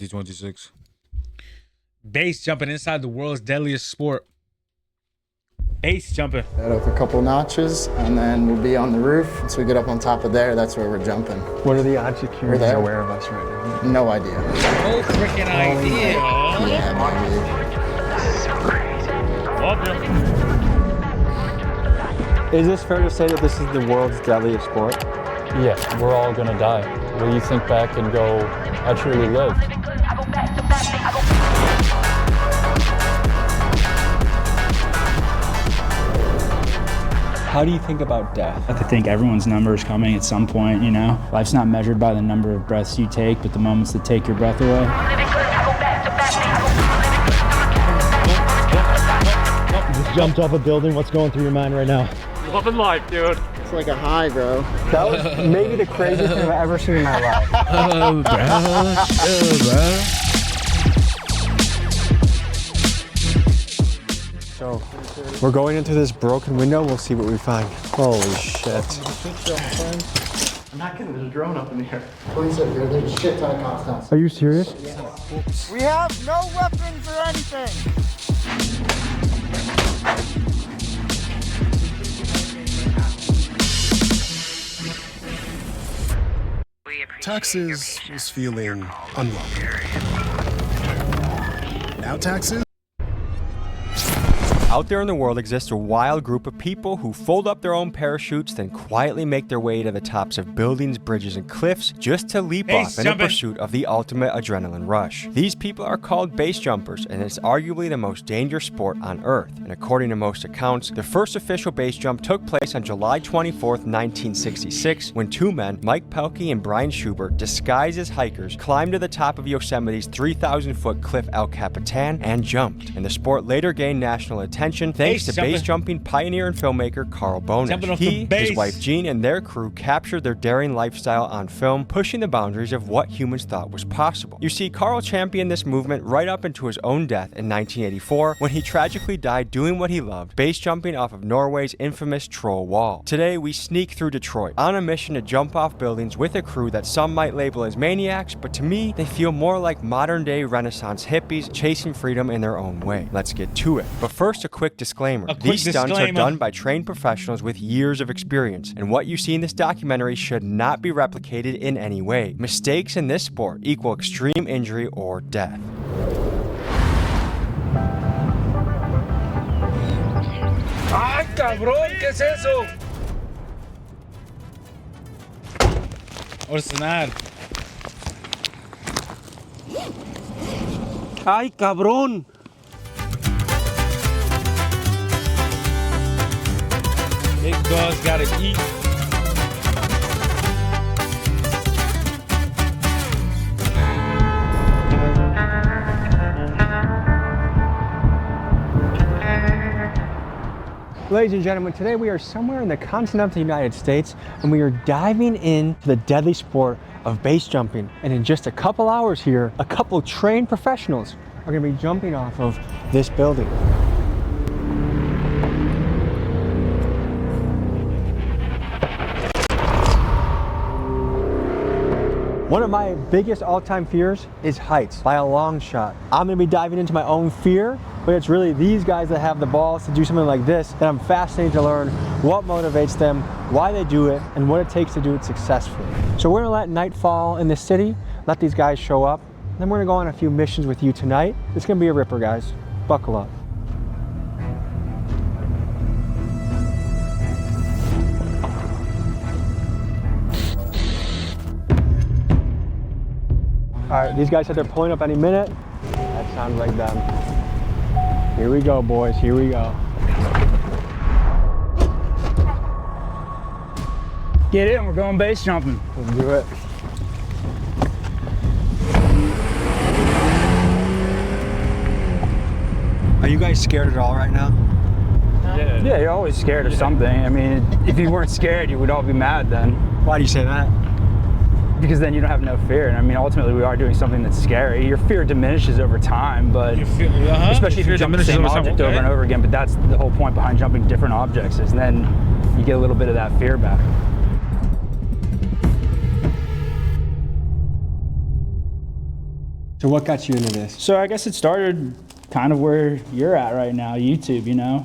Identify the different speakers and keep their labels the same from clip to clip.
Speaker 1: D26. Base jumping inside the world's deadliest sport. Base jumping.
Speaker 2: Head up a couple notches, and then we'll be on the roof. Once we get up on top of there, that's where we're jumping.
Speaker 3: What are the odds that you're aware of us right now?
Speaker 2: No idea.
Speaker 1: No freaking idea.
Speaker 2: Yeah, maybe.
Speaker 3: Is this fair to say that this is the world's deadliest sport?
Speaker 4: Yes, we're all gonna die. Will you think back and go, I truly lived?
Speaker 3: How do you think about death?
Speaker 5: I think everyone's number is coming at some point, you know? Life's not measured by the number of breaths you take, but the moments that take your breath away.
Speaker 6: You just jumped off a building. What's going through your mind right now?
Speaker 4: Loving life, dude.
Speaker 2: It's like a high, bro.
Speaker 3: That was maybe the craziest thing I've ever seen in my life.
Speaker 1: Oh, bro.
Speaker 3: So, we're going into this broken window. We'll see what we find. Holy shit.
Speaker 6: I'm not kidding. There's a drone up in here.
Speaker 2: Police are here. There's a shit ton of cops downstairs.
Speaker 3: Are you serious?
Speaker 2: We have no weapons or anything.
Speaker 7: Taxes was feeling unwelcome. Now taxes?
Speaker 8: Out there in the world exists a wild group of people who fold up their own parachutes, then quietly make their way to the tops of buildings, bridges, and cliffs just to leap off in a pursuit of the ultimate adrenaline rush. These people are called base jumpers, and it's arguably the most dangerous sport on Earth. And according to most accounts, the first official base jump took place on July 24th, 1966, when two men, Mike Pelkey and Brian Schubert, disguised as hikers, climbed to the top of Yosemite's 3,000-foot cliff El Capitan and jumped. And the sport later gained national attention thanks to base jumping pioneer and filmmaker Carl Bonish. He, his wife Jean, and their crew captured their daring lifestyle on film, pushing the boundaries of what humans thought was possible. You see, Carl championed this movement right up into his own death in 1984 when he tragically died doing what he loved, base jumping off of Norway's infamous Troll Wall. Today, we sneak through Detroit on a mission to jump off buildings with a crew that some might label as maniacs, but to me, they feel more like modern-day Renaissance hippies chasing freedom in their own way. Let's get to it. But first, a quick disclaimer. These stunts are done by trained professionals with years of experience, and what you see in this documentary should not be replicated in any way. Mistakes in this sport equal extreme injury or death.
Speaker 1: ¡Ay, cabrón! ¿Qué es eso? Ordenar.
Speaker 6: ¡Ay, cabrón!
Speaker 1: Big dogs gotta eat.
Speaker 3: Ladies and gentlemen, today we are somewhere in the continent of the United States, and we are diving into the deadly sport of base jumping. And in just a couple hours here, a couple trained professionals are going to be jumping off of this building. One of my biggest all-time fears is heights, by a long shot. I'm gonna be diving into my own fear, but it's really these guys that have the balls to do something like this that I'm fascinated to learn what motivates them, why they do it, and what it takes to do it successfully. So we're gonna let night fall in the city, let these guys show up, then we're gonna go on a few missions with you tonight. It's gonna be a ripper, guys. Buckle up. All right, these guys said they're pulling up any minute. That sounds like them. Here we go, boys, here we go.
Speaker 5: Get in, we're going base jumping.
Speaker 3: Let's do it. Are you guys scared at all right now?
Speaker 5: Yeah, you're always scared of something. I mean, if you weren't scared, you would all be mad then.
Speaker 3: Why do you say that?
Speaker 5: Because then you don't have no fear. And I mean, ultimately, we are doing something that's scary. Your fear diminishes over time, but especially if you jump the same object over and over again. But that's the whole point behind jumping different objects, is then you get a little bit of that fear back.
Speaker 3: So what got you into this?
Speaker 5: So I guess it started kind of where you're at right now, YouTube, you know,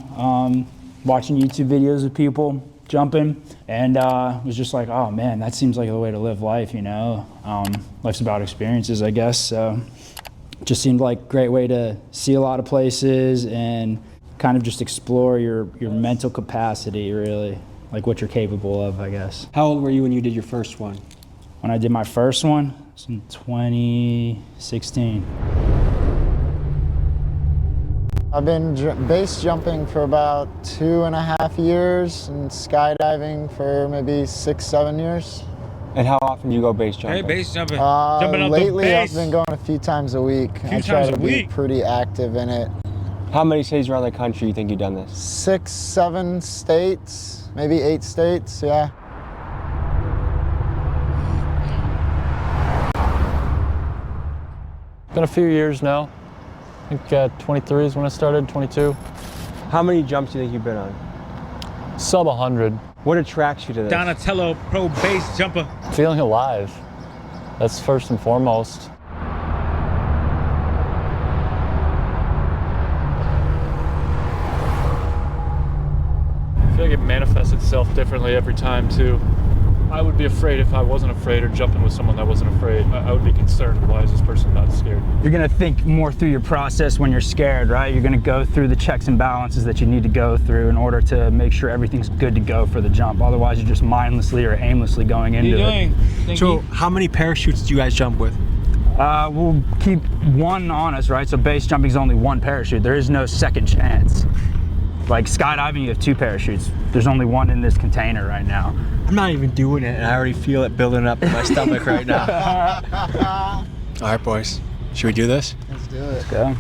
Speaker 5: watching YouTube videos of people jumping, and was just like, oh man, that seems like the way to live life, you know. Life's about experiences, I guess. So it just seemed like a great way to see a lot of places and kind of just explore your mental capacity, really, like what you're capable of, I guess.
Speaker 3: How old were you when you did your first one?
Speaker 5: When I did my first one, it was in 2016.
Speaker 2: I've been base jumping for about 2.5 years and skydiving for maybe 6-7 years.
Speaker 3: And how often do you go base jumping?
Speaker 1: Hey, base jumping. Jumping out
Speaker 2: Lately,
Speaker 1: the base.
Speaker 2: I've been going a few times a week. I try to be pretty active in it.
Speaker 3: How many states around the country you think you've done this?
Speaker 2: 6-7 states, maybe 8 states, yeah.
Speaker 4: Been a few years now. I think 23 is when I started, 22.
Speaker 3: How many jumps do you think you've been on?
Speaker 4: Sub 100.
Speaker 3: What attracts you to this?
Speaker 1: Donatello, pro base jumper.
Speaker 4: Feeling alive. That's first and foremost. I feel like it manifests itself differently every time too. I would be afraid if I wasn't afraid, or jumping with someone that wasn't afraid. I would be concerned, why is this person not scared?
Speaker 5: You're gonna think more through your process when you're scared, right? You're gonna go through the checks and balances that you need to go through in order to make sure everything's good to go for the jump. Otherwise, you're just mindlessly or aimlessly going into it.
Speaker 3: So how many parachutes do you guys jump with?
Speaker 5: We'll keep one on us, right? So base jumping is only one parachute. There is no second chance. Like skydiving, you have 2 parachutes. There's only one in this container right now.
Speaker 3: I'm not even doing it, and I already feel it building up in my stomach right now. All right, boys. Should we do this?
Speaker 2: Let's do it.
Speaker 5: Let's go.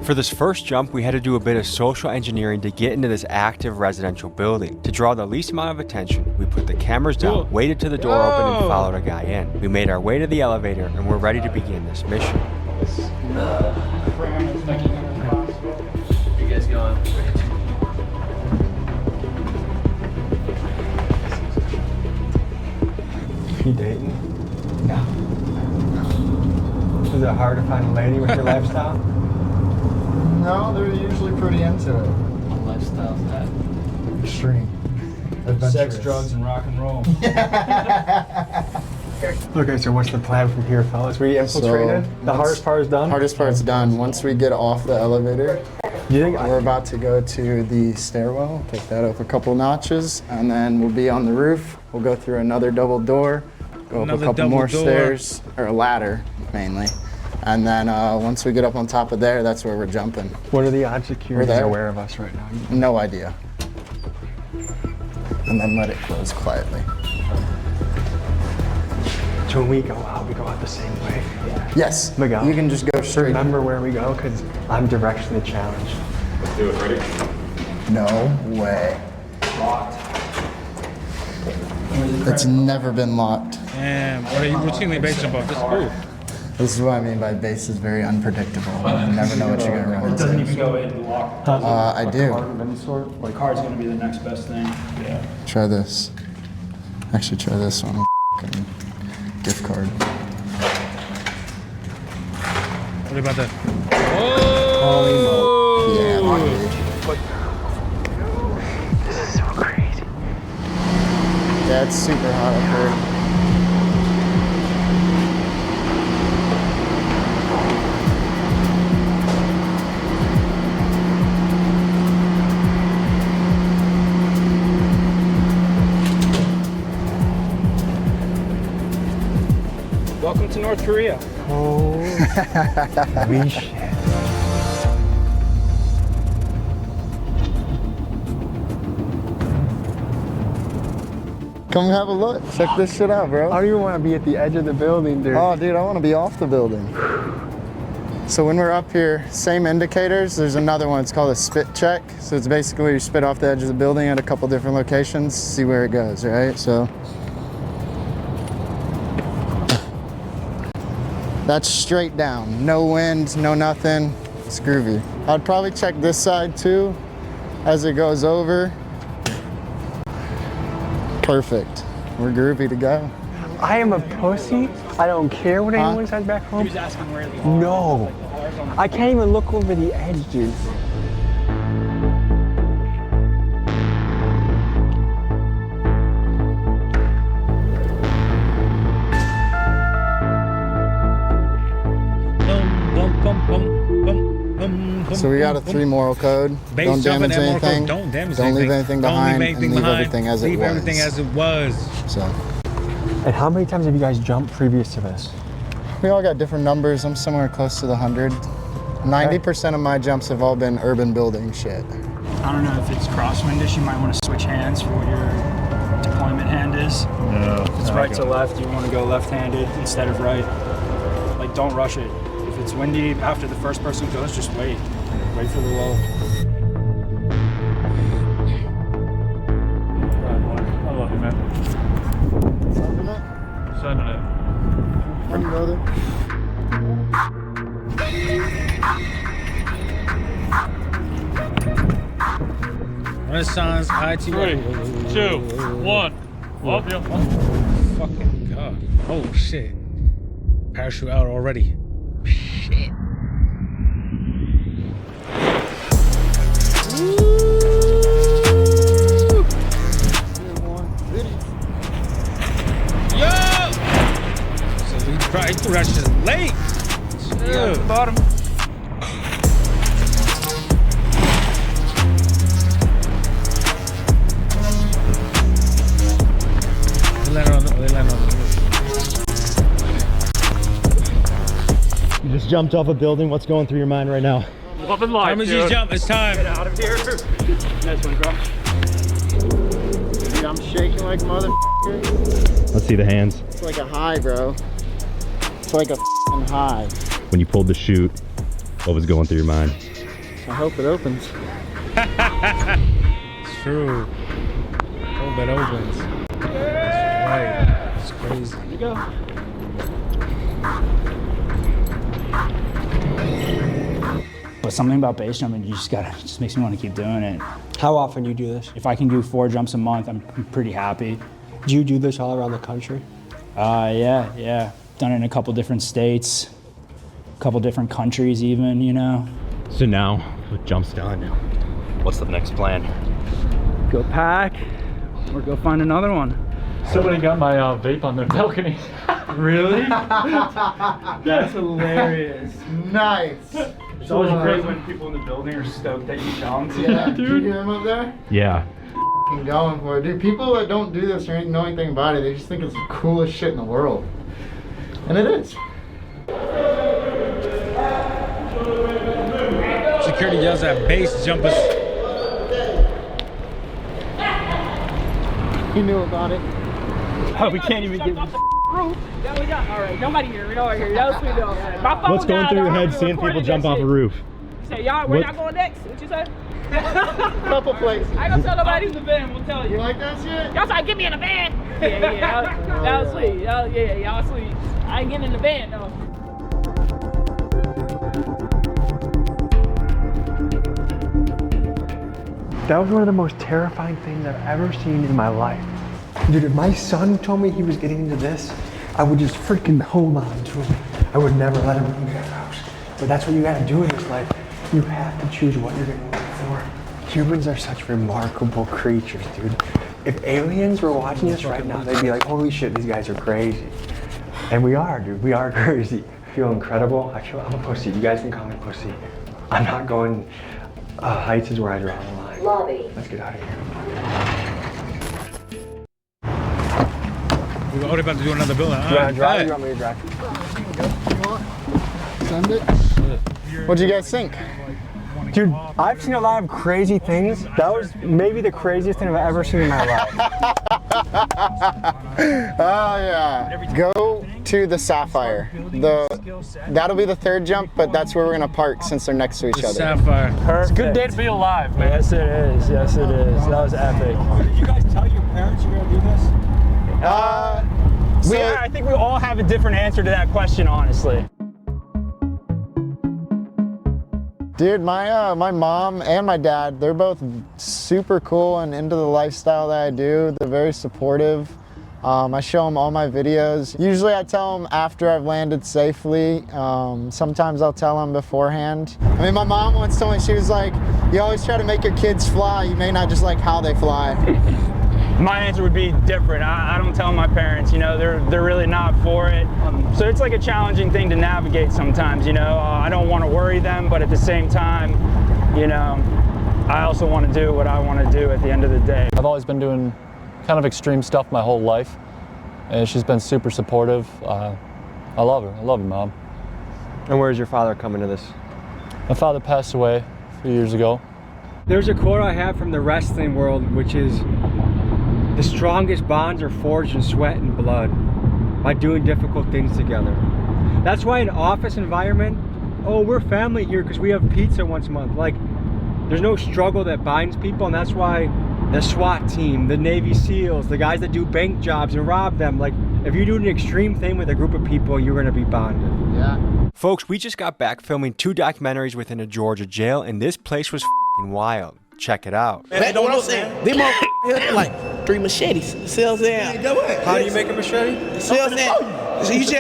Speaker 8: For this first jump, we had to do a bit of social engineering to get into this active residential building. To draw the least amount of attention, we put the cameras down, waited till the door opened, and followed a guy in. We made our way to the elevator, and we're ready to begin this mission.
Speaker 9: You guys going?
Speaker 3: You dating? No. Is it hard to find a lady with your lifestyle?
Speaker 2: No, they're usually pretty into it.
Speaker 9: What lifestyle's that?
Speaker 2: Extreme. Adventurous.
Speaker 5: Sex, drugs, and rock and roll.
Speaker 3: Okay, so what's the plan from here, fellas? We infiltrated? The hardest part is done?
Speaker 2: Hardest part's done. Once we get off the elevator,
Speaker 3: You think
Speaker 2: we're about to go to the stairwell, take that up a couple notches, and then we'll be on the roof. We'll go through another double door, go up a couple more stairs, or a ladder mainly. And then once we get up on top of there, that's where we're jumping.
Speaker 3: What are the odds security
Speaker 2: there.
Speaker 3: are aware of us right now?
Speaker 2: No idea. And then let it close quietly.
Speaker 3: So when we go out the same way.
Speaker 2: Yes,
Speaker 3: Miguel,
Speaker 2: you can just go straight.
Speaker 3: Remember where we go, because I'm directionally challenged.
Speaker 9: Let's do it, ready?
Speaker 2: No way.
Speaker 5: Locked.
Speaker 2: It's never been locked.
Speaker 1: Damn, or you routinely base jump off this. Ooh.
Speaker 2: This is what I mean by base is very unpredictable. You never know what you're gonna run
Speaker 5: It doesn't
Speaker 2: into.
Speaker 5: even go in the lock.
Speaker 2: I do.
Speaker 5: Like card's gonna be the next best thing. Yeah.
Speaker 2: Try this. Actually, try this one. Fucking gift card.
Speaker 1: What about that?
Speaker 2: Yeah, lucky.
Speaker 3: This is so crazy.
Speaker 2: Yeah, it's super hot up here.
Speaker 5: Welcome to North Korea.
Speaker 3: Holy shit.
Speaker 2: Come have a look. Check this shit out, bro.
Speaker 3: I don't even want to be at the edge of the building, dude.
Speaker 2: Oh, dude, I want to be off the building. So when we're up here, same indicators. There's another one. It's called a spit check. So it's basically where you spit off the edge of the building at a couple different locations, see where it goes, right? So that's straight down. No wind, no nothing. It's groovy. I'd probably check this side too as it goes over. Perfect. We're groovy to go.
Speaker 3: I am a pussy. I don't care what anyone says back home.
Speaker 5: He was asking where the
Speaker 3: No. I can't even look over the edge, dude.
Speaker 2: So we got a 3 moral code. Don't damage anything.
Speaker 1: Don't damage
Speaker 2: Don't leave anything behind.
Speaker 1: Leave anything
Speaker 2: and leave
Speaker 1: behind.
Speaker 2: everything as it
Speaker 1: Leave
Speaker 2: was.
Speaker 1: everything as it was.
Speaker 2: So
Speaker 3: And how many times have you guys jumped previous to this?
Speaker 2: we all got different numbers. I'm somewhere close to the 100. 90% of my jumps have all been urban building shit.
Speaker 5: I don't know if it's crosswindish. You might want to switch hands for what your deployment hand is.
Speaker 4: No.
Speaker 5: If it's right to left, you want to go left-handed instead of right. Like, don't rush it. If it's windy, after the first person goes, just wait. Wait for the lull.
Speaker 4: I love you, man. Sending it.
Speaker 2: One brother.
Speaker 1: Renaissance IT.
Speaker 4: 3, 2, 1. Love you.
Speaker 1: Oh, fucking God. Oh, shit. Parachute out already. Shit. Yo! So we try to rush is late.
Speaker 5: Bottom.
Speaker 1: They land on the roof.
Speaker 6: You just jumped off a building. What's going through your mind right now?
Speaker 4: Loving life,
Speaker 1: Time to jump. It's time.
Speaker 5: Get out of here. Nice one, bro.
Speaker 2: Dude, I'm shaking like mother.
Speaker 6: Let's see the hands.
Speaker 2: It's like a high, bro. It's like a high.
Speaker 6: When you pulled the chute, what was going through your mind?
Speaker 2: I hope it opens.
Speaker 1: It's true. Hope it opens. That's right. It's crazy.
Speaker 5: Here you go. But something about base jumping, you just gotta, just makes me want to keep doing it.
Speaker 3: How often do you do this?
Speaker 5: If I can do 4 jumps a month, I'm pretty happy.
Speaker 3: Do you do this all around the country?
Speaker 5: Yeah. Done it in a couple different states, a couple different countries even, you know.
Speaker 6: So now, with jumps done, what's the next plan?
Speaker 5: Go pack, or go find another one.
Speaker 4: Somebody got my vape on their balcony.
Speaker 5: Really? That's hilarious.
Speaker 2: Nice.
Speaker 5: It's always great when people in the building are stoked that you jumped.
Speaker 2: Yeah, dude. You hear him up there?
Speaker 6: Yeah.
Speaker 2: F***ing going for it. Dude, people that don't do this or know anything about it, they just think it's the coolest shit in the world. And it is.
Speaker 1: Security yells at base jumpers.
Speaker 2: He knew about it.
Speaker 5: Oh, we can't even get
Speaker 10: roof. Yeah, we got. All right, nobody here. Nobody here. That was sweet though. My phone
Speaker 6: What's going
Speaker 10: died,
Speaker 6: through your
Speaker 10: I
Speaker 6: head
Speaker 10: already
Speaker 6: seeing people
Speaker 10: recorded
Speaker 6: jump
Speaker 10: that
Speaker 6: off a
Speaker 10: shit.
Speaker 6: roof?
Speaker 10: Say y'all, where y'all going next? What you say?
Speaker 2: Couple places.
Speaker 10: I ain't gonna tell nobody.
Speaker 5: in the van, we'll tell
Speaker 2: You
Speaker 5: you.
Speaker 2: like that shit?
Speaker 10: Y'all trying to get me in the van? Yeah. That was sweet. Y'all sweet. I ain't getting in the van though.
Speaker 3: That was one of the most terrifying things I've ever seen in my life. Dude, if my son told me he was getting into this, I would just freaking hold on to him. I would never let him leave that house. But that's what you gotta do in this life. You have to choose what you're gonna live for. Humans are such remarkable creatures, dude. If aliens were watching us right now, they'd be like, holy shit, these guys are crazy. And we are, dude, we are crazy. I feel incredible. I'm a pussy. You guys can call me pussy. I'm not going, heights is where I draw the line.
Speaker 11: Lobby.
Speaker 3: Let's get out of here.
Speaker 1: We were already about to do another building.
Speaker 3: You want to drive or you want me to drive?
Speaker 2: Send it. What'd you guys think?
Speaker 3: Dude, I've seen a lot of crazy things. That was maybe the craziest thing I've ever seen in my life.
Speaker 2: Oh yeah. Go to the Sapphire. That'll be the third jump, but that's where we're gonna park since they're next to each other.
Speaker 1: Sapphire.
Speaker 5: Perfect.
Speaker 4: It's a good day to be alive, man.
Speaker 5: Yes, it is. Yes, it is. That was epic.
Speaker 3: Did you guys tell your parents you're gonna do this?
Speaker 5: I think we all have a different answer to that question, honestly.
Speaker 2: Dude, my mom and my dad, they're both super cool and into the lifestyle that I do. They're very supportive. I show them all my videos. Usually I tell them after I've landed safely. Sometimes I'll tell them beforehand. I mean, my mom once told me, she was like, you always try to make your kids fly. You may not just like how they fly.
Speaker 5: My answer would be different. I don't tell my parents, you know, they're really not for it. So it's like a challenging thing to navigate sometimes, you know. I don't want to worry them, but at the same time, you know, I also want to do what I want to do at the end of the day.
Speaker 4: I've always been doing kind of extreme stuff my whole life, and she's been super supportive. I love her. I love you, Mom.
Speaker 3: And where's your father coming to this?
Speaker 4: My father passed away a few years ago.
Speaker 3: There's a quote I have from the wrestling world, which is, the strongest bonds are forged in sweat and blood by doing difficult things together. That's why in an office environment, oh, we're family here because we have pizza once a month. Like, there's no struggle that binds people, and that's why the SWAT team, the Navy SEALs, the guys that do bank jobs and rob them, like, if you do an extreme thing with a group of people, you're gonna be bonded.
Speaker 2: Yeah.
Speaker 8: Folks, we just got back filming 2 documentaries within a Georgia jail, and this place was f***ing wild. Check it out.
Speaker 11: Man, know what I'm saying? They motherfuckers like 3 machetes. See what I'm saying?
Speaker 3: How do you make a machete?
Speaker 11: See what I'm saying? So you just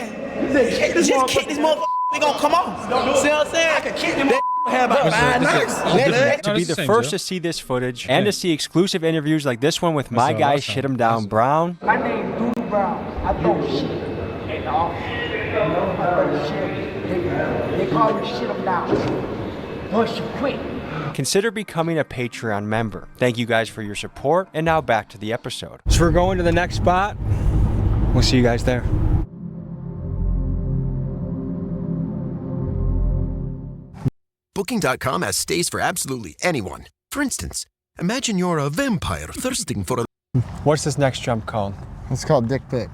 Speaker 11: kick this motherfucker. We gonna come on. See what I'm saying? I can kick them have about 5 nights.
Speaker 8: To be the first to see this footage and to see exclusive interviews like this one with my guy Shit 'em Down Brown.
Speaker 12: My name Doodle Brown. I throw shit in the office. I throw shit. They call me Shit 'em Down. Once you quit.
Speaker 8: Consider becoming a Patreon member. Thank you guys for your support, and now back to the episode.
Speaker 3: So we're going to the next spot. We'll see you guys there.
Speaker 7: Booking.com has stays for absolutely anyone. For instance, imagine you're a vampire thirsting for a...
Speaker 3: What's this next jump called?
Speaker 2: It's called Dick Pic.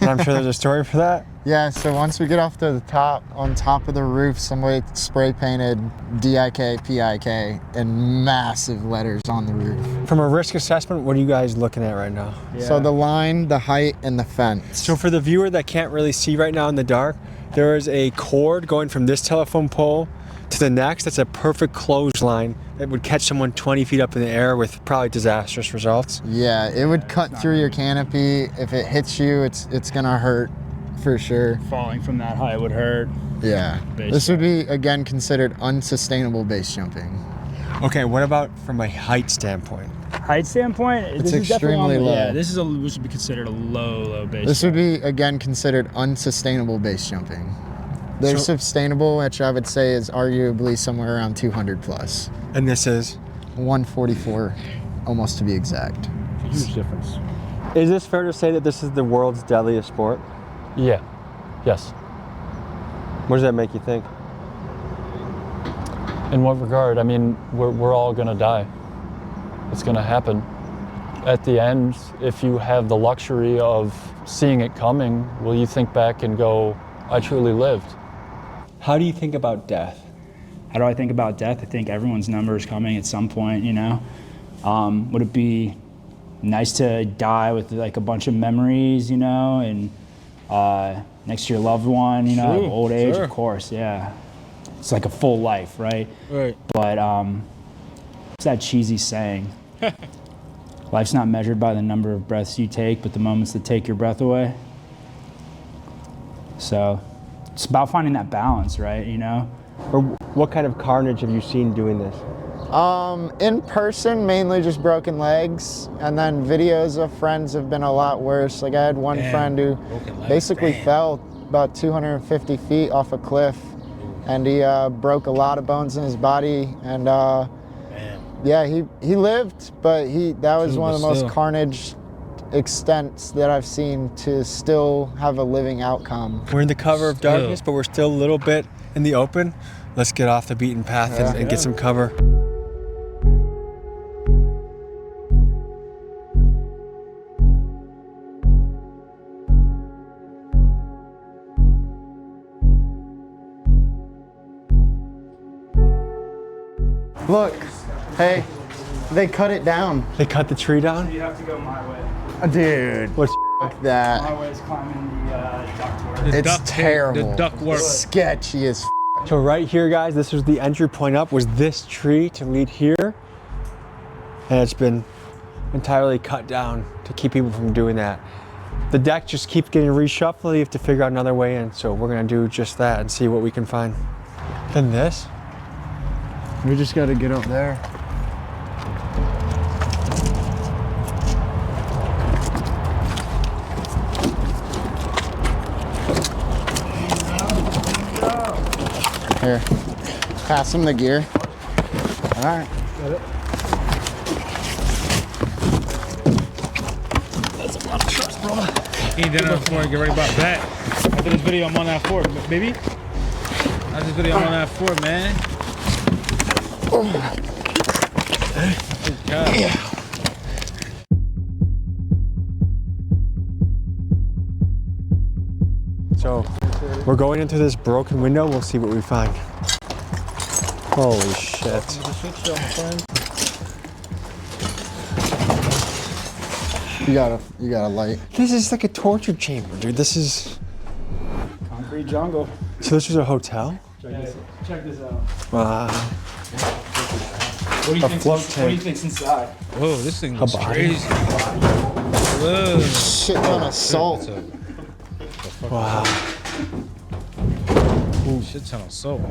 Speaker 3: And I'm sure there's a story for that.
Speaker 2: Yeah, so once we get off to the top, on top of the roof, somebody spray painted D-I-K-P-I-K in massive letters on the roof.
Speaker 3: From a risk assessment, what are you guys looking at right now?
Speaker 2: Yeah. So the line, the height, and the fence.
Speaker 3: So for the viewer that can't really see right now in the dark, there is a cord going from this telephone pole to the next. That's a perfect clothesline that would catch someone 20 feet up in the air with probably disastrous results.
Speaker 2: Yeah, it would cut through your canopy. If it hits you, it's gonna hurt for sure.
Speaker 5: Falling from that high would hurt.
Speaker 2: Yeah. This would be, again, considered unsustainable base jumping.
Speaker 3: Okay, what about from a height standpoint?
Speaker 5: Height standpoint,
Speaker 2: it's extremely low.
Speaker 5: Yeah, this would be considered a low base.
Speaker 2: This would be, again, considered unsustainable base jumping. They're sustainable, which I would say is arguably somewhere around 200 plus.
Speaker 3: And this is?
Speaker 2: 144, almost to be exact.
Speaker 5: It's a huge difference.
Speaker 3: Is this fair to say that this is the world's deadliest sport?
Speaker 4: Yeah. Yes.
Speaker 3: What does that make you think?
Speaker 4: In what regard? I mean, we're all gonna die. It's gonna happen. At the end, if you have the luxury of seeing it coming, will you think back and go, I truly lived?
Speaker 3: How do you think about death?
Speaker 5: How do I think about death? I think everyone's number is coming at some point, you know? Would it be nice to die with like a bunch of memories, you know, and next to your loved one, you know, at old age, of course, yeah. It's like a full life, right?
Speaker 1: Right.
Speaker 5: But it's that cheesy saying. Life's not measured by the number of breaths you take, but the moments that take your breath away. So it's about finding that balance, right, you know?
Speaker 3: Or what kind of carnage have you seen doing this?
Speaker 2: In person, mainly just broken legs, and then videos of friends have been a lot worse. Like I had one friend who basically fell about 250 feet off a cliff, and he broke a lot of bones in his body, and yeah, he lived, but that was one of the most carnage extents that I've seen to still have a living outcome.
Speaker 3: We're in the cover of darkness, but we're still a little bit in the open. Let's get off the beaten path and get some cover.
Speaker 2: Look, hey, they cut it down.
Speaker 3: They cut the tree down?
Speaker 5: You have to go my way.
Speaker 2: Dude,
Speaker 3: what's
Speaker 2: that?
Speaker 5: My way is climbing the ductwork.
Speaker 2: It's terrible.
Speaker 1: The ductwork.
Speaker 2: Sketchy as
Speaker 3: So right here, guys, this was the entry point up, was this tree to lead here. And it's been entirely cut down to keep people from doing that. The deck just keeps getting reshuffled. You have to figure out another way in. So we're gonna do just that and see what we can find. Then this.
Speaker 2: We just gotta get up there. Here, pass him the gear. All right.
Speaker 1: Got it. That's a lot of shots, bro. He ain't done enough before. Get ready about that. After this video, I'm on that 4, baby. After this video, I'm on that 4, man. Good God. Yeah.
Speaker 3: So we're going into this broken window. We'll see what we find. Holy shit.
Speaker 2: You got a light.
Speaker 3: This is like a torture chamber, dude. This is
Speaker 5: concrete jungle.
Speaker 3: So this was a hotel?
Speaker 5: Check this out.
Speaker 3: Wow.
Speaker 5: What do you
Speaker 3: a float tank.
Speaker 5: What do you think's inside?
Speaker 1: Whoa, this thing looks crazy.
Speaker 2: Whoa. Shit ton of salt.
Speaker 3: Wow.
Speaker 1: Ooh, shit ton of salt.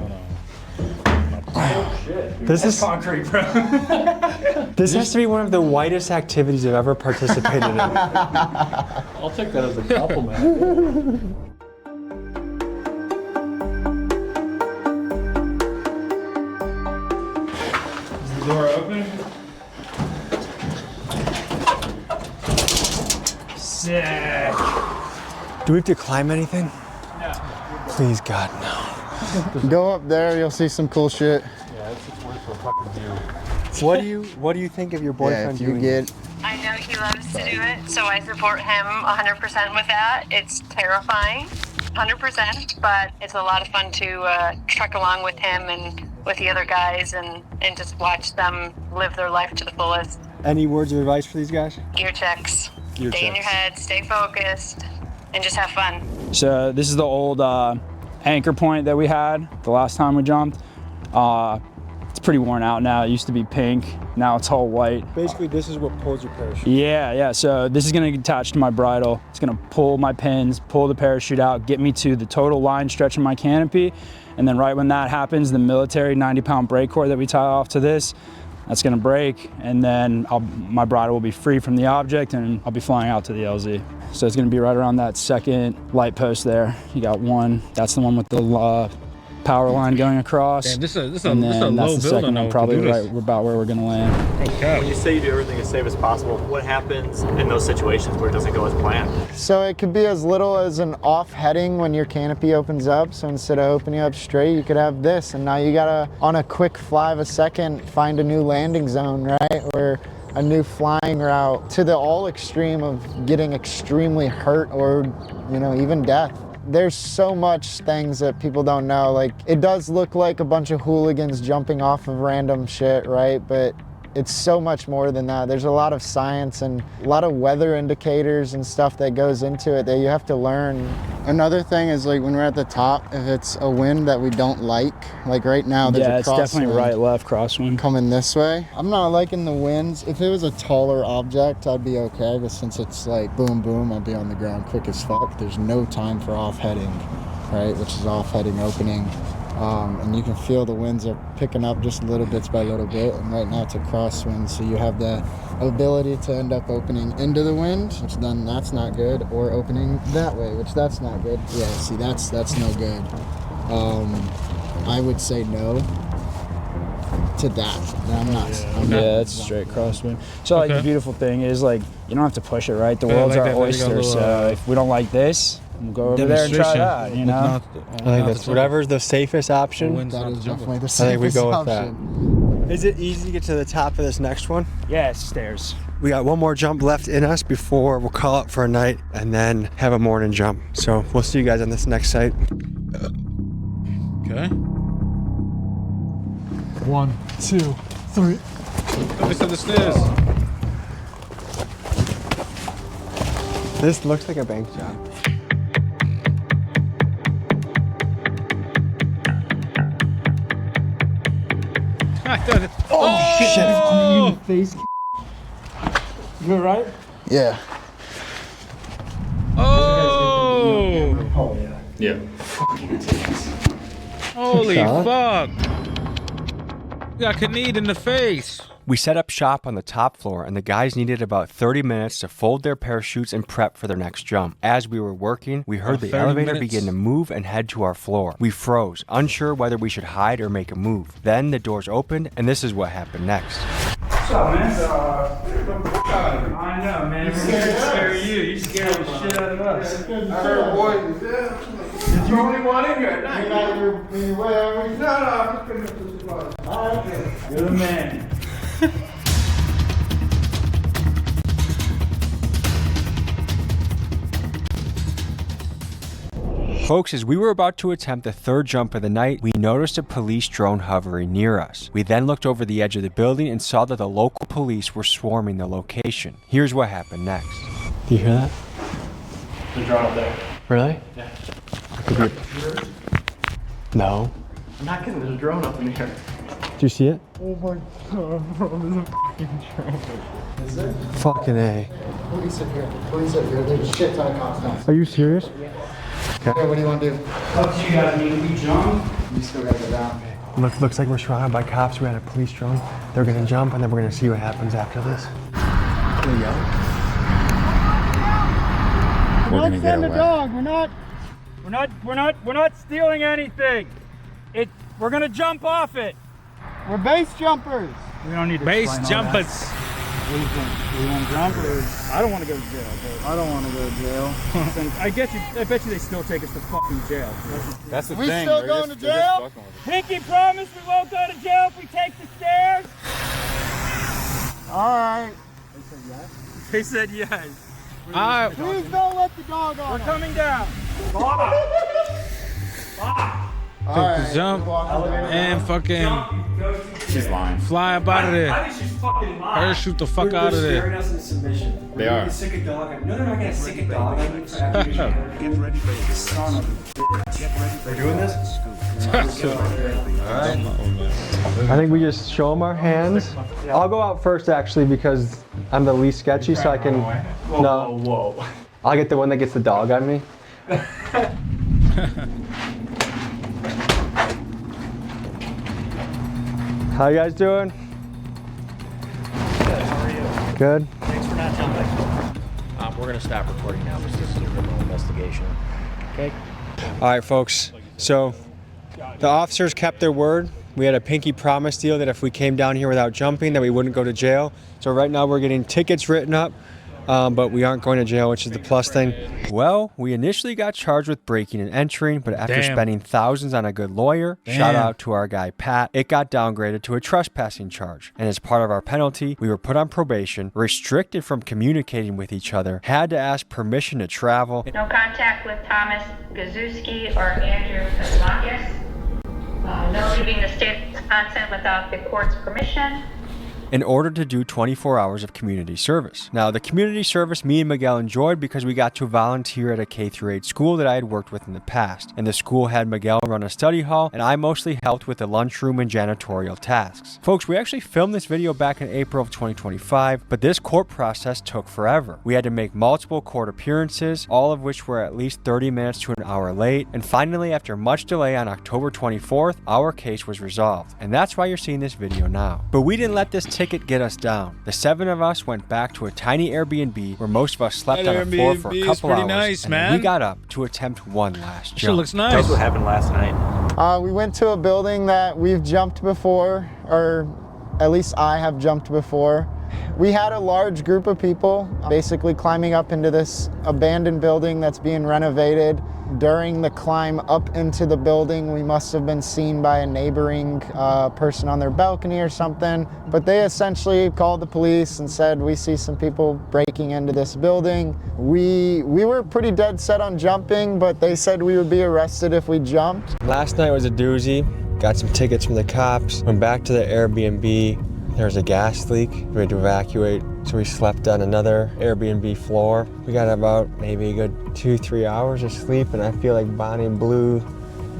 Speaker 5: Oh shit.
Speaker 3: This is
Speaker 5: concrete, bro.
Speaker 3: This has to be one of the whitest activities I've ever participated in.
Speaker 4: I'll take that as a compliment.
Speaker 5: Is the door open? Sick.
Speaker 3: Do we have to climb anything?
Speaker 5: No.
Speaker 3: Please, God, no.
Speaker 2: Go up there, you'll see some cool shit.
Speaker 4: Yeah, it's worth for a fucking view.
Speaker 3: What do you think of your boyfriend doing?
Speaker 13: I know he loves to do it, so I support him 100% with that. It's terrifying, 100%, but it's a lot of fun to truck along with him and with the other guys and just watch them live their life to the fullest.
Speaker 3: Any words of advice for these guys?
Speaker 13: Gear checks.
Speaker 3: Gear
Speaker 13: Stay in your head, stay focused, and just have fun.
Speaker 5: So this is the old anchor point that we had the last time we jumped. It's pretty worn out now. It used to be pink. Now it's all white.
Speaker 3: Basically, this is what pulls your parachute.
Speaker 5: Yeah. So this is gonna attach to my bridle. It's gonna pull my pins, pull the parachute out, get me to the total line stretch of my canopy. And then right when that happens, the military 90-pound brake cord that we tie off to this, that's gonna break. And then my bridle will be free from the object and I'll be flying out to the LZ. So it's gonna be right around that second light post there. You got one, that's the one with the power line going across.
Speaker 1: Damn, this is
Speaker 5: and
Speaker 1: a
Speaker 5: then
Speaker 1: low
Speaker 5: that's the
Speaker 1: build
Speaker 5: second
Speaker 1: on
Speaker 5: one, probably right about where we're gonna land.
Speaker 9: When you say you do everything as safe as possible, what happens in those situations where it doesn't go as planned?
Speaker 2: So it could be as little as an off heading when your canopy opens up. So instead of opening up straight, you could have this, and now you gotta, on a quick fly of a second, find a new landing zone, right? Or a new flying route, to the all extreme of getting extremely hurt or, even death. There's so much things that people don't know. Like, it does look like a bunch of hooligans jumping off of random shit, right? But it's so much more than that. There's a lot of science and a lot of weather indicators and stuff that goes into it that you have to learn. Another thing is, like, when we're at the top, if it's a wind that we don't like right now, there's a crosswind.
Speaker 5: Yeah, it's definitely right, left crosswind.
Speaker 2: Coming this way. I'm not liking the winds. If it was a taller object, I'd be okay, but since it's like boom, boom, I'd be on the ground quick as fuck. There's no time for off-heading, right, which is off-heading opening. And you can feel the winds are picking up just little bits by little bit, and right now it's a crosswind, so you have the ability to end up opening into the wind, which then that's not good, or opening that way, which that's not good. Yeah, see, that's no good. I would say no to that. I'm not.
Speaker 5: It's straight crosswind. So like the beautiful thing is, like, you don't have to push it, right? The world's our oyster, so if we don't like this, we'll go over there and try that,
Speaker 3: I think that's whatever's the safest option.
Speaker 2: That is definitely the
Speaker 3: I think we
Speaker 2: safest
Speaker 3: go with
Speaker 2: option.
Speaker 3: that. Is it easy to get to the top of this next one?
Speaker 5: Yeah, it's stairs.
Speaker 3: We got one more jump left in us before we'll call up for a night and then have a morning jump. So we'll see you guys on this next site.
Speaker 1: Okay.
Speaker 3: 1, 2, 3.
Speaker 1: Let me see the stairs.
Speaker 3: This looks like a bank job. Oh, shit. I'm in the face. You alright?
Speaker 2: Yeah.
Speaker 1: Oh!
Speaker 9: Yeah.
Speaker 1: Holy fuck! You got Khalid in the face.
Speaker 8: We set up shop on the top floor, and the guys needed about 30 minutes to fold their parachutes and prep for their next jump. As we were working, we heard the elevator begin to move and head to our floor. We froze, unsure whether we should hide or make a move. Then the doors opened, and this is what happened next.
Speaker 5: What's up, man? I know, man. We're scared to scare you. You scared the shit out of us.
Speaker 12: I heard boys. Did you only want in here? No, I'm just gonna put this on.
Speaker 5: You're the man.
Speaker 8: Folks, as we were about to attempt the third jump of the night, we noticed a police drone hovering near us. We then looked over the edge of the building and saw that the local police were swarming the location. Here's what happened next.
Speaker 3: Do you hear that?
Speaker 9: The drone up there.
Speaker 3: Really?
Speaker 9: Yeah.
Speaker 3: No.
Speaker 9: I'm not kidding, there's a drone up in here.
Speaker 3: Do you see it?
Speaker 2: Oh my god, bro, there's a fucking drone. Is there?
Speaker 3: Fucking A.
Speaker 2: Police up here. Police up here. There's a shit ton of cops now.
Speaker 3: Are you serious?
Speaker 2: Okay, what do you want to do?
Speaker 5: Up to you guys, need to jump.
Speaker 2: You still gotta go down.
Speaker 3: Looks like we're surrounded by cops. We had a police drone. They're gonna jump, and then we're gonna see what happens after this. There you go.
Speaker 2: We're gonna get away.
Speaker 3: Dog. We're not stealing anything. We're gonna jump off it. We're base jumpers.
Speaker 5: We don't need to
Speaker 1: Base jumpers.
Speaker 5: What do you think? Do you want to jump or? I don't want to go to jail. But I don't want to go to jail. I bet you they still take us to fucking jail.
Speaker 9: That's the
Speaker 2: We
Speaker 9: thing.
Speaker 2: still going to jail?
Speaker 3: Pinky promise we won't go to jail if we take the stairs.
Speaker 2: All right.
Speaker 3: They said yes.
Speaker 2: Please don't let the dog on.
Speaker 3: We're coming down.
Speaker 1: Take the jump and fucking
Speaker 9: She's lying.
Speaker 1: fly up out of there.
Speaker 3: I think she's fucking lying.
Speaker 1: Parachute the fuck out of there.
Speaker 3: Us in submission.
Speaker 9: They are.
Speaker 3: Sick a dog. No, they're not gonna sick a dog. I mean, for every
Speaker 12: Get ready for this. Son of a bitch. Get ready for
Speaker 3: We're doing this? I think we just show them our hands. I'll go out first actually because I'm the least sketchy, so I can.
Speaker 5: Whoa.
Speaker 3: I'll get the one that gets the dog on me. How you guys doing?
Speaker 9: Good, how are you?
Speaker 3: Good.
Speaker 9: Thanks for not jumping. We're gonna stop recording now. This is a criminal investigation. Okay?
Speaker 3: All right, folks. So the officers kept their word. We had a pinky promise deal that if we came down here without jumping, that we wouldn't go to jail. So right now we're getting tickets written up, but we aren't going to jail, which is the plus thing.
Speaker 8: Well, we initially got charged with breaking and entering, but after
Speaker 1: Damn.
Speaker 8: spending thousands on a good lawyer, shout
Speaker 1: Damn.
Speaker 8: out to our guy Pat, it got downgraded to a trespassing charge. And as part of our penalty, we were put on probation, restricted from communicating with each other, had to ask permission to travel.
Speaker 13: No contact with Thomas Gazuski or Andrew Kaslakis. No leaving the state of Wisconsin without the court's permission.
Speaker 8: In order to do 24 hours of community service. Now, the community service me and Miguel enjoyed because we got to volunteer at a K-8 school that I had worked with in the past. And the school had Miguel run a study hall, and I mostly helped with the lunchroom and janitorial tasks. Folks, we actually filmed this video back in April of 2025, but this court process took forever. We had to make multiple court appearances, all of which were at least 30 minutes to an hour late. And finally, after much delay on October 24th, our case was resolved. And that's why you're seeing this video now. But we didn't let this ticket get us down. The 7 of us went back to a tiny Airbnb where most of us slept on a floor for a couple hours.
Speaker 1: Nice,
Speaker 8: and
Speaker 1: man.
Speaker 8: we got up to attempt one last jump.
Speaker 1: Sure looks nice.
Speaker 9: That's what happened last night.
Speaker 2: We went to a building that we've jumped before, or at least I have jumped before. We had a large group of people basically climbing up into this abandoned building that's being renovated. During the climb up into the building, we must have been seen by a neighboring person on their balcony or something. But they essentially called the police and said, we see some people breaking into this building. We were pretty dead set on jumping, but they said we would be arrested if we jumped.
Speaker 3: Last night was a doozy. Got some tickets from the cops. Went back to the Airbnb. There was a gas leak. We had to evacuate, so we slept on another Airbnb floor. We got about maybe a good 2-3 hours of sleep, and I feel like Bonnie and Blue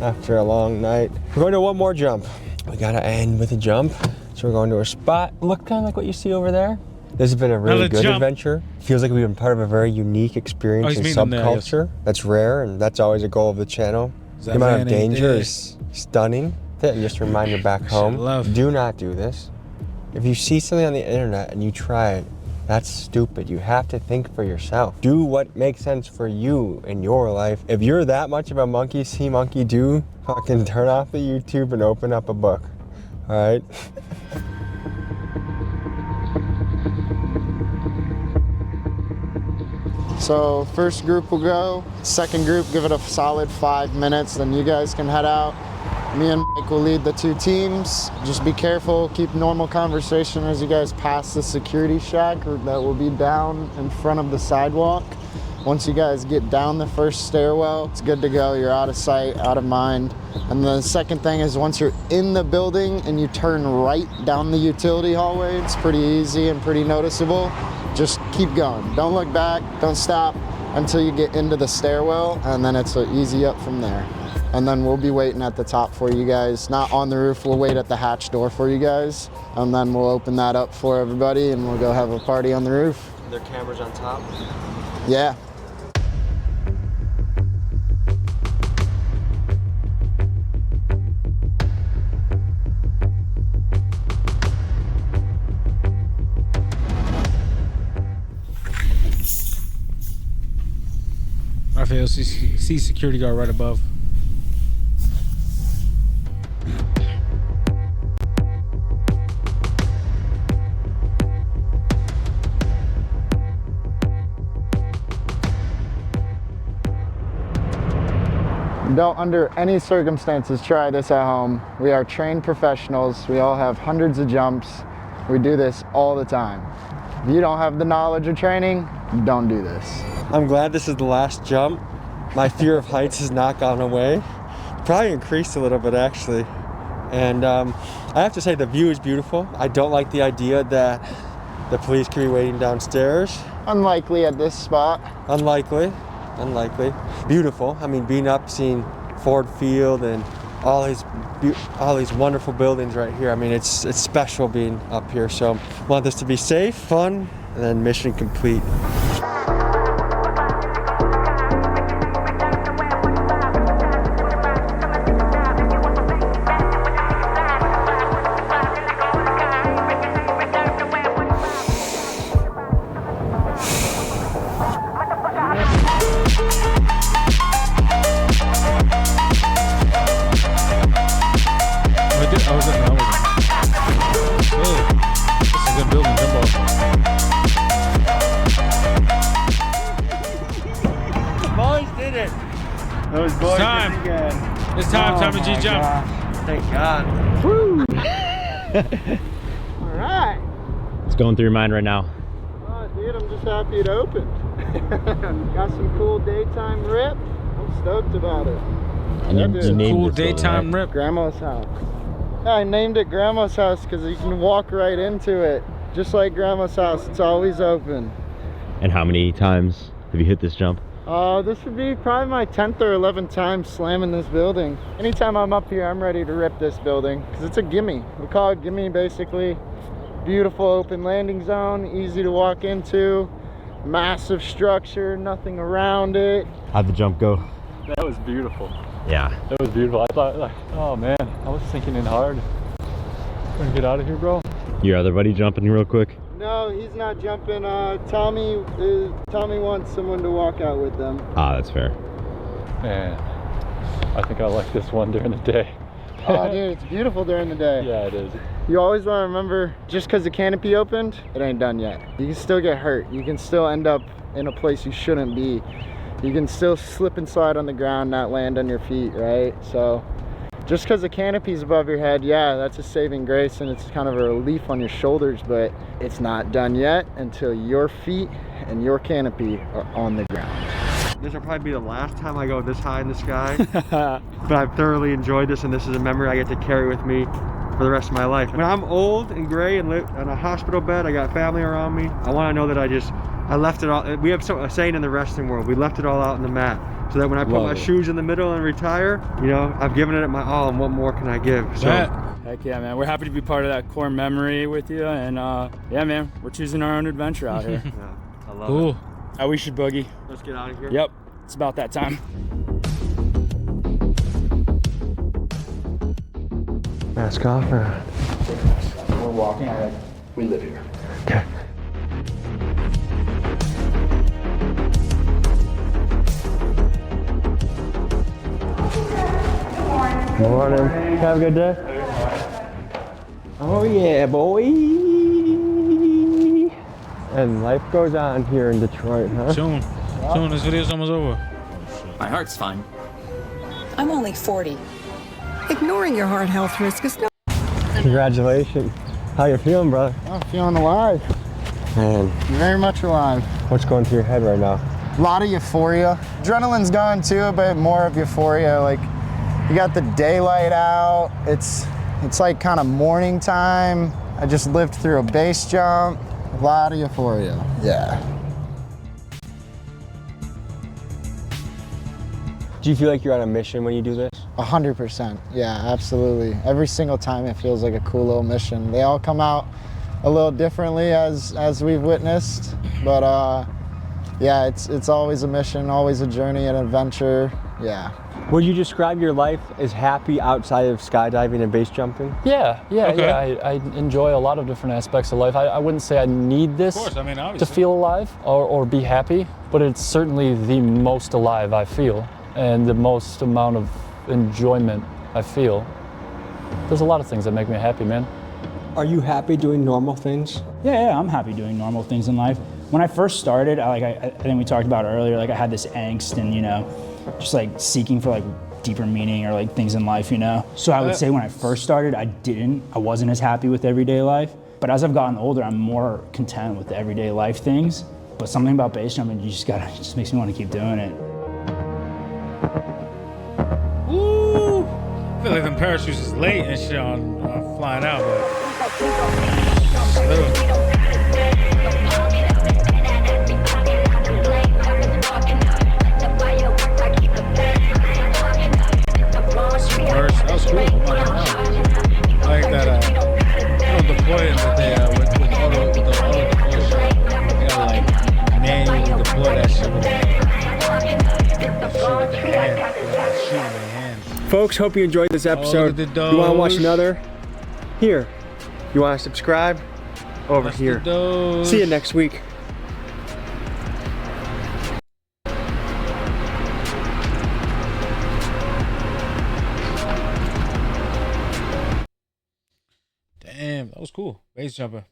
Speaker 3: after a long night. We're going to one more jump. We gotta end with a jump.
Speaker 8: So we're going to a spot, look kind of like what you see over there. This has been a really good adventure. Feels like we've been part of a very unique experience and subculture. That's rare, and that's always a goal of the channel. The amount of danger is stunning. And just a reminder back home, do not do this. If you see something on the internet and you try it, that's stupid. You have to think for yourself. Do what makes sense for you in your life. If you're that much of a monkey see, monkey do, fucking turn off the YouTube and open up a book. All right?
Speaker 2: So first group will go, second group give it a solid 5 minutes, then you guys can head out. Me and Mike will lead the two teams. Just be careful, keep normal conversation as you guys pass the security shack that will be down in front of the sidewalk. Once you guys get down the first stairwell, it's good to go. You're out of sight, out of mind. And the second thing is once you're in the building and you turn right down the utility hallway, it's pretty easy and pretty noticeable. Just keep going. Don't look back, don't stop until you get into the stairwell, and then it's an easy up from there. And then we'll be waiting at the top for you guys. Not on the roof, we'll wait at the hatch door for you guys. And then we'll open that up for everybody and we'll go have a party on the roof.
Speaker 8: Are there cameras on top?
Speaker 2: Yeah.
Speaker 1: Raphael, see security guard right above.
Speaker 2: Don't under any circumstances try this at home. We are trained professionals. We all have hundreds of jumps. We do this all the time. If you don't have the knowledge or training, don't do this.
Speaker 8: I'm glad this is the last jump. My fear of heights has not gone away. Probably increased a little bit actually. And I have to say the view is beautiful. I don't like the idea that the police could be waiting downstairs.
Speaker 2: Unlikely at this spot.
Speaker 8: Unlikely. Beautiful. I mean, being up, seeing Ford Field and all these wonderful buildings right here. I mean, it's special being up here. So want this to be safe, fun, and then mission complete.
Speaker 1: It's time to G-jump.
Speaker 8: Thank God.
Speaker 6: Woo!
Speaker 2: All right.
Speaker 6: What's going through your mind right now?
Speaker 2: Oh, dude, I'm just happy it opened. Got some cool daytime rip. I'm stoked about it.
Speaker 6: And you named
Speaker 1: cool
Speaker 6: it
Speaker 1: daytime
Speaker 6: right?
Speaker 1: rip.
Speaker 2: Grandma's house. Yeah, I named it Grandma's house because you can walk right into it. Just like Grandma's house, it's always open.
Speaker 6: And how many times have you hit this jump?
Speaker 2: This would be probably my 10th or 11th time slamming this building. Anytime I'm up here, I'm ready to rip this building because it's a gimme. We call it gimme basically. Beautiful open landing zone, easy to walk into, massive structure, nothing around it.
Speaker 6: How'd the jump go?
Speaker 4: That was beautiful.
Speaker 6: Yeah.
Speaker 4: That was beautiful. I thought, like, oh man, I was sinking in hard. Gonna get out of here, bro.
Speaker 6: Your other buddy jumping real quick?
Speaker 2: No, he's not jumping. Tommy wants someone to walk out with them.
Speaker 6: Ah, that's fair.
Speaker 4: Man, I think I like this one during the day.
Speaker 2: Oh, dude, it's beautiful during the day.
Speaker 4: Yeah, it is.
Speaker 2: You always want to remember, just because the canopy opened, it ain't done yet. You can still get hurt. You can still end up in a place you shouldn't be. You can still slip and slide on the ground, not land on your feet, right? So just because the canopy's above your head, yeah, that's a saving grace and it's kind of a relief on your shoulders, but it's not done yet until your feet and your canopy are on the ground.
Speaker 8: This will probably be the last time I go this high in the sky, but I've thoroughly enjoyed this, and this is a memory I get to carry with me
Speaker 3: for the rest of my life. When I'm old and gray and live on a hospital bed, I got family around me, I want to know that I left it all. We have a saying in the wrestling world, we left it all out on the mat. So that when I put my shoes in the middle and retire, you know, I've given it my all, and what more can I give? So.
Speaker 5: Heck yeah, man. We're happy to be part of that core memory with you. And yeah, man, we're choosing our own adventure out here.
Speaker 3: Yeah, I love it.
Speaker 5: We should boogie.
Speaker 3: Let's get out of here.
Speaker 5: Yep, it's about that time.
Speaker 3: Mask off or?
Speaker 5: We're walking. We live here.
Speaker 3: Okay. Morning. Have a good day. Oh yeah, boy. And life goes on here in Detroit, huh?
Speaker 1: Soon. Soon, this video's almost over.
Speaker 14: My heart's fine.
Speaker 15: I'm only 40. Ignoring your heart health risk is no.
Speaker 3: Congratulations. How you feeling, brother?
Speaker 2: I'm feeling alive.
Speaker 3: Man.
Speaker 2: Very much alive.
Speaker 3: What's going through your head right now?
Speaker 2: A lot of euphoria. Adrenaline's gone too, but more of euphoria. Like, you got the daylight out. It's like kind of morning time. I just lived through a base jump. A lot of euphoria. Yeah.
Speaker 3: Do you feel like you're on a mission when you do this?
Speaker 2: 100%. Yeah, absolutely. Every single time it feels like a cool little mission. They all come out a little differently as we've witnessed, but yeah, it's always a mission, always a journey, an adventure. Yeah.
Speaker 3: Would you describe your life as happy outside of skydiving and base jumping?
Speaker 4: Yeah. I enjoy a lot of different aspects of life. I wouldn't say I need this to feel alive or be happy, but it's certainly the most alive I feel and the most amount of enjoyment I feel. There's a lot of things that make me happy, man.
Speaker 3: Are you happy doing normal things?
Speaker 5: Yeah, I'm happy doing normal things in life. When I first started, I think we talked about earlier, like I had this angst and, you know, just like seeking for like deeper meaning or like things in life, you know? So I would say when I first started, I wasn't as happy with everyday life. But as I've gotten older, I'm more content with the everyday life things. But something about base jumping, it just makes me want to keep doing it.
Speaker 1: Ooh, I feel like them parachutes is late and shit on flying out, but that was cool. I like that. They don't deploy it, but they with the auto deploy shit, they gotta like manually deploy that shit with the hand.
Speaker 3: Folks, hope you enjoyed this episode. You want to watch another? Here. You want to subscribe? Over here. See you next week.
Speaker 1: Damn, that was cool. Base jumper.